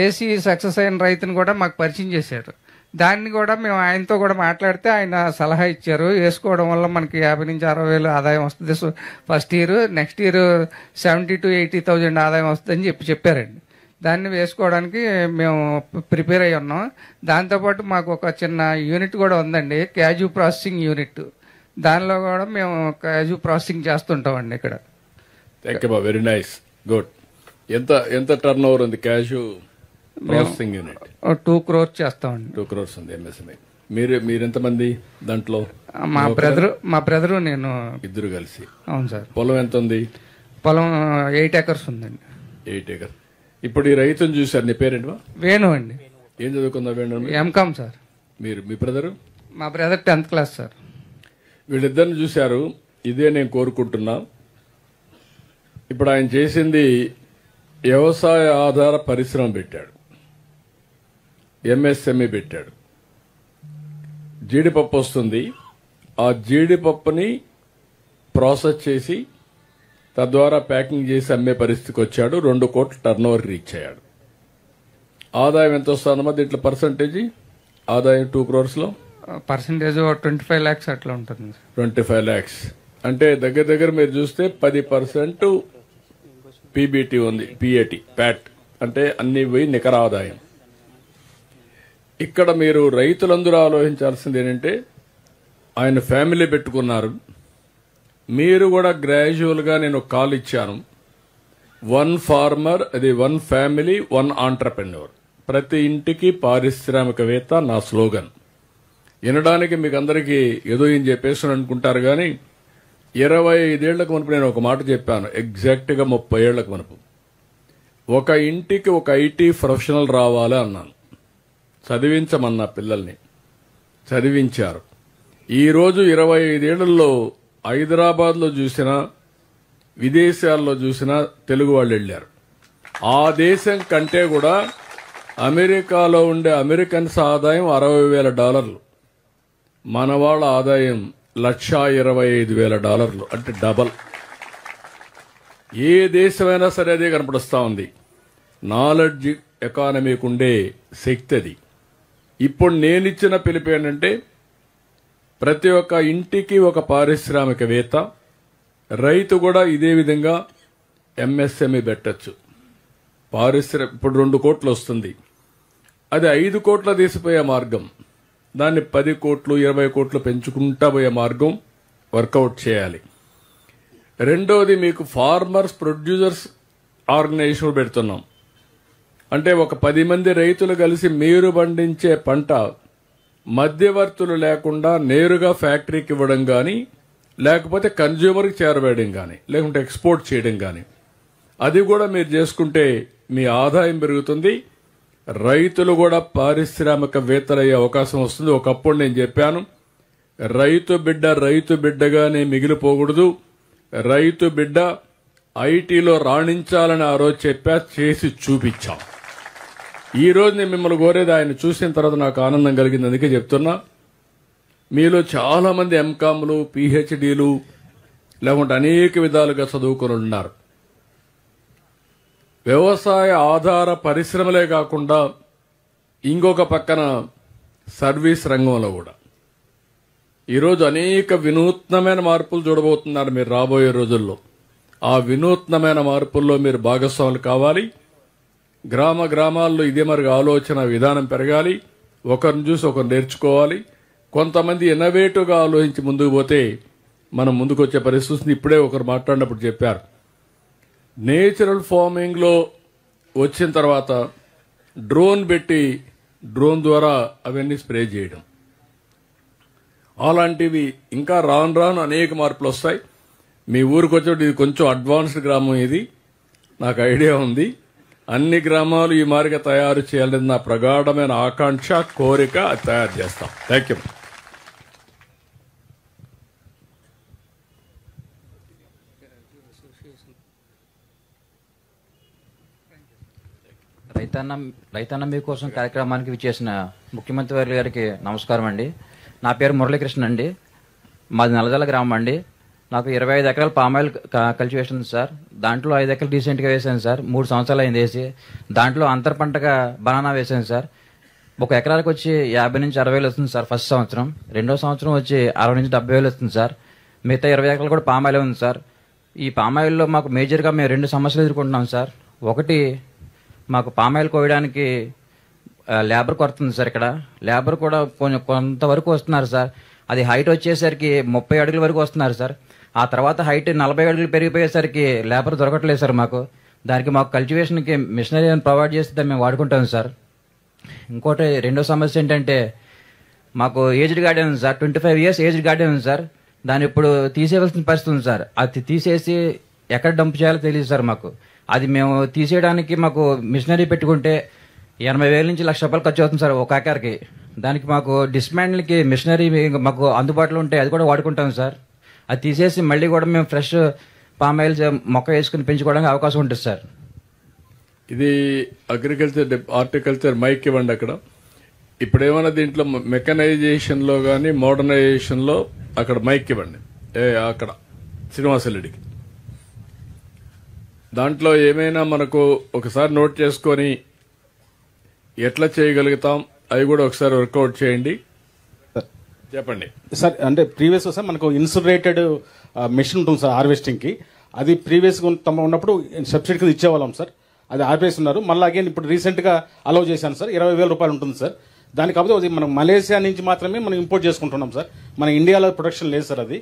ఏసీ సక్సెస్ అయిన రైతును కూడా మాకు పరిచయం చేశారు. దాన్ని కూడా మేము ఆయనతో కూడా మాట్లాడితే ఆయన సలహా ఇచ్చారు. వేసుకోవడం వల్ల మనకి 50 నుంచి 60 వేలు ఆదాయం వస్తుంది first year, next year 70,000 to 80,000 ఆదాయం వస్తుందని చెప్పారండి. దాన్ని వేసుకోవడానికి మేము ప్రిపేర్ అయ్యి ఉన్నాం. దాంతోపాటు మాకు ఒక చిన్న యూనిట్ కూడా ఉందండి, క్యాజు ప్రాసెసింగ్ యూనిట్. దానిలో కూడా మేము క్యాజు ప్రాసెసింగ్ చేస్తుంటామండి ఇక్కడ. Thank you, very nice, good. ఎంత టర్న్ ఓవర్ ఉంది క్యాజు ప్రాసెసింగ్ యూనిట్? 2 crores చేస్తామండి. 2 crores ఉంది ఎంఎస్ఎంఈ. మీరెంతమంది దాంట్లో? మా బ్రదరు నేను ఇద్దరు కలిసి. అవును సార్. పొలం ఎంత ఉంది? పొలం 8 acres ఉందండి. 8 acres. ఇప్పుడు ఈ రైతును చూసారు. నీ పేరేంటి? వేణు అండి. ఏం చదువుకుందా వేణు? MCom sir. మీ బ్రదరు? మా బ్రదర్ 10th class సార్. వీళ్ళిద్దరిని చూశారు. ఇదే నేను కోరుకుంటున్నా. ఇప్పుడు ఆయన చేసింది వ్యవసాయ ఆధార పరిశ్రమ పెట్టాడు, ఎంఎస్ఎంఈ పెట్టాడు. జీడిపప్పు వస్తుంది, ఆ జీడిపప్పుని ప్రాసెస్ చేసి తద్వారా ప్యాకింగ్ చేసి అమ్మే పరిస్థితికి వచ్చాడు. 2 కోట్ల టర్న్ ఓవర్ రీచ్ అయ్యాడు. ఆదాయం ఎంత వస్తుందమ్మా దీంట్లో పర్సంటేజ్? ఆదాయం 2 crores లో పర్సంటేజ్ 25 lakhs అట్లా ఉంటుంది. 25 lakhs అంటే దగ్గర మీరు చూస్తే 10% పీబీటీ ఉంది, ప్యాట్ అంటే అన్ని పోయి నికర ఆదాయం. ఇక్కడ మీరు రైతులందరూ ఆలోచించాల్సింది ఏంటంటే ఆయన ఫ్యామిలీ పెట్టుకున్నారు. మీరు కూడా గ్రాడ్యువల్ గా నేను కాల్ ఇచ్చాను. 1 farmer, అది 1 family, 1 entrepreneur. ప్రతి ఇంటికి పారిశ్రామికవేత్త నా స్లోగన్. వినడానికి మీకు అందరికీ ఏదో ఏం చెప్పేసి అనుకుంటారు కానీ 25 ఏళ్లకు మునుపు నేను ఒక మాట చెప్పాను. ఎగ్జాక్ట్ గా 30 ఏళ్లకు మునుపు ఒక ఇంటికి ఒక ఐటీ ప్రొఫెషనల్ రావాలి అన్నాను. చదివించమన్నా పిల్లల్ని, చదివించారు. ఈ రోజు 25 ఏళ్లలో హైదరాబాద్ లో చూసినా విదేశాల్లో చూసినా తెలుగు వాళ్ళు వెళ్లారు. ఆ దేశం కంటే కూడా అమెరికాలో ఉండే అమెరికన్స్ ఆదాయం $60,000, మన వాళ్ళ ఆదాయం $125,000, అంటే డబల్. ఏ దేశమైనా సరే అదే కనపడుస్తా ఉంది. నాలెడ్జ్ ఎకానమీకి ఉండే శక్తి అది. ఇప్పుడు నేనిచ్చిన పిలుపు ఏంటంటే ప్రతి ఒక్క ఇంటికి ఒక పారిశ్రామికవేత్త, రైతు కూడా ఇదే విధంగా ఎంఎస్ఎంఈ పెట్టచ్చు. ఇప్పుడు 2 కోట్లు వస్తుంది, అది 5 కోట్ల తీసిపోయే మార్గం, దాన్ని 10 కోట్లు 20 కోట్లు పెంచుకుంటా పోయే మార్గం వర్కౌట్ చేయాలి. రెండోది, మీకు ఫార్మర్స్ ప్రొడ్యూసర్స్ ఆర్గనైజేషన్ పెడుతున్నాం. అంటే ఒక 10 మంది రైతులు కలిసి మీరు పండించే పంట మధ్యవర్తులు లేకుండా నేరుగా ఫ్యాక్టరీకి ఇవ్వడం కానీ, లేకపోతే కన్జ్యూమర్కి చేరవేయడం కానీ, లేకుంటే ఎక్స్పోర్ట్ చేయడం కానీ, అది కూడా మీరు చేసుకుంటే మీ ఆదాయం పెరుగుతుంది. రైతులు కూడా పారిశ్రామికవేత్తలయ్యే అవకాశం వస్తుంది. ఒకప్పుడు నేను చెప్పాను, రైతు బిడ్డగానే మిగిలిపోకూడదు, రైతు బిడ్డ ఐటీలో రాణించాలని ఆ రోజు చెప్పా, చేసి చూపించాం. ఈ రోజు నేను మిమ్మల్ని కోరేది, ఆయన చూసిన తర్వాత నాకు ఆనందం కలిగింది, అందుకే చెప్తున్నా. మీలో చాలా మంది ఎంకామ్లు, పిహెచ్డీలు, లేకుంటే అనేక విధాలుగా చదువుకుని ఉన్నారు. వ్యవసాయ ఆధార పరిశ్రమలే కాకుండా ఇంకొక పక్కన సర్వీస్ రంగంలో కూడా ఈరోజు అనేక వినూత్నమైన మార్పులు చూడబోతున్నారు మీరు రాబోయే రోజుల్లో. ఆ వినూత్నమైన మార్పుల్లో మీరు భాగస్వాములు కావాలి. గ్రామాల్లో ఇదే మరి ఆలోచన విధానం పెరగాలి. ఒకరిని చూసి ఒకరు నేర్చుకోవాలి. కొంతమంది ఇన్నోవేటివ్గా ఆలోచించి ముందుకు పోతే మనం ముందుకు వచ్చే పరిస్థితి. ఇప్పుడే ఒకరు మాట్లాడినప్పుడు చెప్పారు, నేచురల్ ఫార్మింగ్ లో వచ్చిన తర్వాత డ్రోన్ పెట్టి డ్రోన్ ద్వారా అవన్నీ స్ప్రే చేయడం, అలాంటివి ఇంకా రాను అనేక మార్పులు వస్తాయి. మీ ఊరికి వచ్చేటప్పుడు ఇది కొంచెం అడ్వాన్స్డ్ గ్రామం, ఇది నాకు ఐడియా ఉంది. అన్ని గ్రామాలు ఈ మారిగా తయారు చేయాలని నా ప్రగాఢమైన ఆకాంక్ష, కోరిక. అది తయారు చేస్తాం. Thank you. రైతన్న మీకోసం కార్యక్రమానికి విచ్చేసిన ముఖ్యమంత్రి వారి గారికి నమస్కారం అండి. నా పేరు మురళీకృష్ణ అండి. మాది నల్లజల్ల గ్రామం అండి. నాకు 25 ఎకరాల పామాయిల్ కల్టివేషన్ ఉంది సార్. దాంట్లో 5 ఎకరాలు రీసెంట్గా వేసాను సార్. 3 సంవత్సరాలు అయింది వేసి. దాంట్లో అంతర్ పంటగా బనానా వేసాను సార్. 1 ఎకరాలకు వచ్చి 50 నుంచి 60 వేలు వస్తుంది సార్ ఫస్ట్ సంవత్సరం. రెండో సంవత్సరం వచ్చి 60 నుంచి 70 వేలు వస్తుంది సార్. మిగతా 20 ఎకరాలు కూడా పామాయిల్ ఉంది సార్. ఈ పామాయిల్లో మాకు మేజర్గా మేము 2 సమస్యలు ఎదుర్కొంటున్నాం సార్. ఒకటి, మాకు పామాయిల్ కోయడానికి లేబర్ కొరత ఉంది సార్. ఇక్కడ లేబర్ కూడా కొంతవరకు వస్తున్నారు సార్. అది హైట్ వచ్చేసరికి 30 అడుగుల వరకు వస్తున్నారు సార్. ఆ తర్వాత హైట్ 40 అడుగులు పెరిగిపోయేసరికి లేబర్ దొరకట్లేదు సార్ మాకు. దానికి మాకు కల్టివేషన్కి మిషనరీ ప్రొవైడ్ చేస్తే మేము వాడుకుంటాం సార్. ఇంకోటి రెండో సమస్య ఏంటంటే, మాకు ఏజ్డ్ గార్డెన్ ఉంది సార్. 25 ఇయర్స్ ఏజ్డ్ గార్డెన్ ఉంది సార్. దాన్ని ఇప్పుడు తీసేయవలసిన పరిస్థితి ఉంది సార్. అది తీసేసి ఎక్కడ డంప్ చేయాలో తెలియదు సార్ మాకు. అది మేము తీసేయడానికి మాకు మిషనరీ పెట్టుకుంటే 80,000 నుంచి ₹1,00,000 ఖర్చు అవుతుంది సార్ 1 ఎకర్కి. దానికి మాకు డిస్మాండ్లకి మిషనరీ మాకు అందుబాటులో ఉంటే అది కూడా వాడుకుంటాం సార్. అది తీసేసి మళ్ళీ కూడా మేము ఫ్రెష్ పామాయిల్ మొక్క వేసుకుని పెంచుకోవడానికి అవకాశం ఉంటుంది సార్. ఇది హార్టికల్చర్ మైక్ ఇవ్వండి అక్కడ. ఇప్పుడు ఏమన్నా దీంట్లో మెకనైజేషన్ లో కానీ మోడర్నైజేషన్ లో అక్కడ మైక్ ఇవ్వండి. అక్కడ శ్రీనివాసరెడ్డికి దాంట్లో ఏమైనా మనకు ఒకసారి నోట్ చేసుకొని ఎట్లా చేయగలుగుతాం అవి కూడా ఒకసారి వర్కౌట్ చేయండి. చెప్పండి సార్. అంటే ప్రీవియస్ సార్ మనకు ఇన్సులేటెడ్ మెషిన్ ఉంటుంది సార్ హార్వెస్టింగ్ కి. అది ప్రీవియస్ ఉన్నప్పుడు సబ్సిడీ కింద ఇచ్చేవాళ్ళం సార్. అది ఆపేస్తున్నారు. మళ్ళీ అగైన్ ఇప్పుడు రీసెంట్ గా అలౌ చేశాను సార్. ₹20,000 ఉంటుంది సార్. దాని కాకపోతే అది మనం మలేసియా నుంచి మాత్రమే మనం ఇంపోర్ట్ చేసుకుంటున్నాం సార్. మన ఇండియాలో ప్రొడక్షన్ లేదు సార్. అది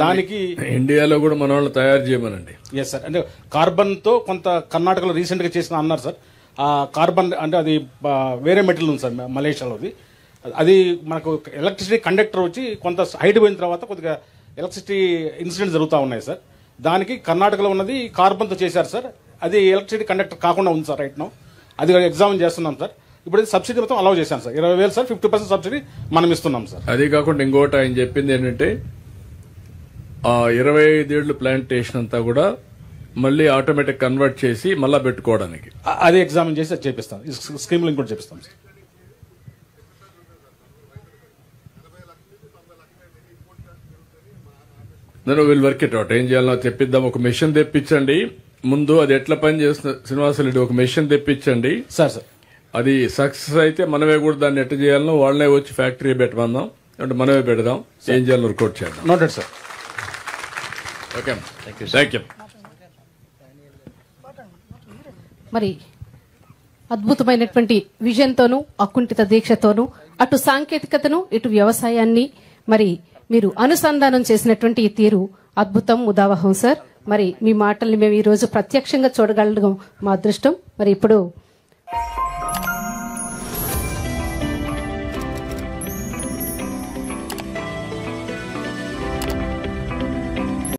దానికి ఇండియాలో కూడా మన వాళ్ళు తయారు చేయమనండి. Yes sir. అంటే కార్బన్ తో కొంత కర్ణాటకలో రీసెంట్ గా చేసిన అన్నారు సార్. ఆ కార్బన్ అంటే అది వేరే మెటీరియల్ ఉంది సార్ మలేషియాలోది. అది మనకు ఎలక్ట్రిసిటీ కండక్టర్ వచ్చి కొంత హైట్ పోయిన తర్వాత కొద్దిగా ఎలక్ట్రిసిటీ ఇన్సిడెంట్ జరుగుతూ ఉన్నాయి సార్. దానికి కర్ణాటకలో ఉన్నది కార్బన్తో చేశారు సార్. అది ఎలక్ట్రిసిటీ కండక్టర్ కాకుండా ఉంది సార్ రైట్ నౌ. అది ఎగ్జామిన్ చేస్తున్నాం సార్. ఇప్పుడు సబ్సిడీ మొత్తం అలౌ చేశాను సార్. 20,000 సార్. 50% సబ్సిడీ మనం ఇస్తున్నాం సార్. అది కాకుండా ఇంకోటి ఆయన చెప్పింది ఏంటంటే, ఆ 25 ఏళ్ల ప్లాంటేషన్ అంతా కూడా మళ్ళీ ఆటోమేటిక్ కన్వర్ట్ చేసి మళ్ళా పెట్టుకోవడానికి. అది ఎగ్జామిన్ చేసి అది చేపిస్తాం, స్కీమ్ లింక్ కూడా చేపిస్తాం సార్. నేను విల్ వర్క్ ఇట్ అవుట్. ఏం చేయాలో తెప్పిద్దాం. ఒక మెషిన్ తెప్పించండి ముందు, అది ఎట్లా పని చేస్తుంది శ్రీనివాసరెడ్డి, ఒక మెషిన్ తెప్పించండి సార్. అది సక్సెస్ అయితే మనమే కూడా దాన్ని ఎట్లా చేయాలనో వాళ్ళనే వచ్చి ఫ్యాక్టరీ పెట్టమందాం, అంటే మనమే పెడదాం. ఏం చేయాలని వర్కౌట్ చేద్దాం. Noted sir. Okay, thank you. మరి అద్భుతమైనటువంటి విజన్తోనూ అకుంఠిత దీక్షతోనూ అటు సాంకేతికతను ఇటు వ్యవసాయాన్ని మరి మీరు అనుసంధానం చేసినటువంటి ఈ తీరు అద్భుతం, ఉదావహం సార్. మరి మీ మాటల్ని మేము ఈ రోజు ప్రత్యక్షంగా చూడగలగడం మా అదృష్టం. మరి ఇప్పుడు